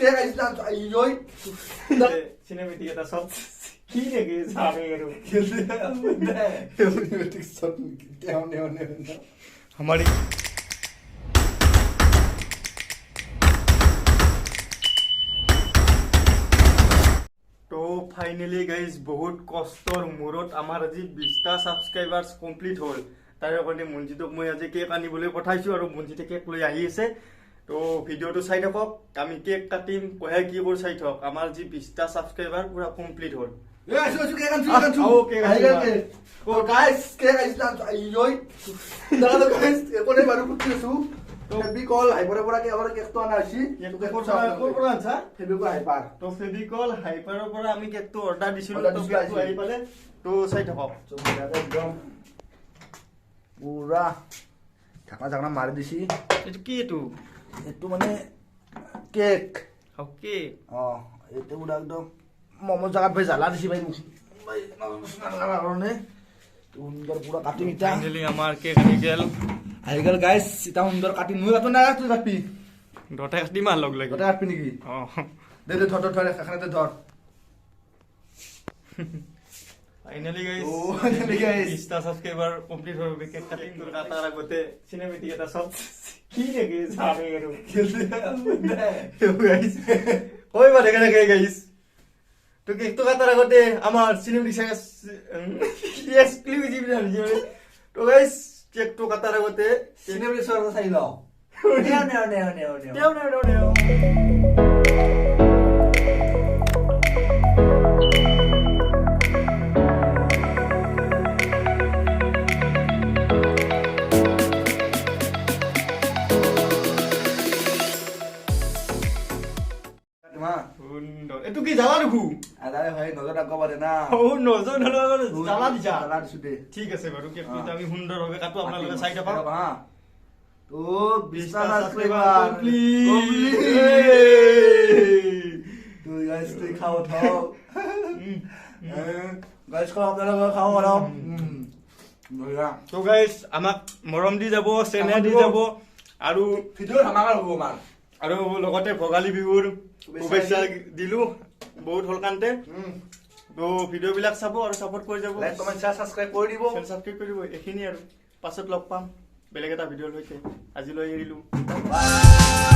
কে গাইছিলা ইয়ই cinematic এটা shot কি দেখে সামনে গেল সিনেমেটিক শট নে हमारी तो फाइनली गाइस बहुत कष्टर मूरत आमार আজি 20টা সাবস্ক্রাইবার্স কমপ্লিট হল তার কারণে মঞ্জিতক মই আজি কেক আনিবলৈ পঠাইছো আৰু মঞ্জিতে কেক লৈ আহি আছে তো ভিডিওটো চাই থাকক আমি কেক কাটিম কহে কি কৰ চাই থাকক আমাৰ যি 20টা সাবস্ক্রাইবার পুরা কমপ্লিট হল কে গাইছিলা ও গাইস কে গাইছিলা ইয়ই দাদা গাইস একনে বারু পুছিছো তো ফেবিকল হাইপার পৰা কি আমাৰ কেকটো আনা হৈছি কোৰ পৰা আনছা ফেবিকল হাইপাৰ তো ফেবিকল হাইপাৰৰ পৰা আমি কেকটো অৰ্ডাৰ দিছিলো তো কেকটো আহি পালে তো চাই থাকক একদম পুৰা ঢাকনা ঢাকনা মাৰি দিছি এইটো কি এইটো মানে কেক ওকে এইটো পুৰা একদম মমো জাগাত ভাই জ্বালা দিছি ভাই ভাই কাৰণে সুন্দৰ পুৰা কাটিম ইটা ফাইনালি আমাৰ কেক আহি গেল গাইস ইটা সুন্দৰ কাটিম মই কাটো না তুই কাটবি দটা কাটি মাৰ লগ লাগি দটা কাটবি নেকি দে ধৰ এখানে ধৰ ফাইনালি ও ফাইনালি গাইস 20টা সাবস্ক্রাইবার কমপ্লিট হবে কেক কাটিং করে কাটার আগতে সিনেমেটিক এটা শট কি দেখে সামনে গেল গাইস ওই বারে কেন গাইস তো কেক তো কাটার আগতে আমার সিনেমেটিক এক্সক্লুসিভ জানি তো গাইস কেক তো কাটার আগতে সিনেমেটিক সর চাই লও নেও এটো কি জ্বালা দেখো আরে ভাই নজর রাখবা পারে না ও নজর জ্বালা দিছা জ্বালা দিছো দে ঠিক আছে বাৰু কেকটো আমি সুন্দৰভাৱে কাটো আপোনালোকে চাই থাকক হা তো 20টা সাবস্ক্রাইবার সাবস্ক্রাইবার কমপ্লিট তুই গাইস তুই খাও গাইস খাও আপনারা খাও আরাম বঢ়িয়া তো গাইস আমাক মৰম দি যাব চেনে দি যাব আৰু ভিডিও ধামাকা হ'ব মান আৰু লগতে ভগালী বিহুৰ শুভেচ্ছা দিলো বহুত হল কান্তে তো ভিডিও বিলাক চাব আৰু সাপোৰ্ট কৰি যাব লাইক কমেন্ট শেয়াৰ সাবস্ক্ৰাইব কৰি দিব সাবস্ক্ৰাইব কৰিব এখিনি আৰু পাছত লগ পাম বেলেগ এটা ভিডিও লৈকে আজিলৈ এৰিলো বাই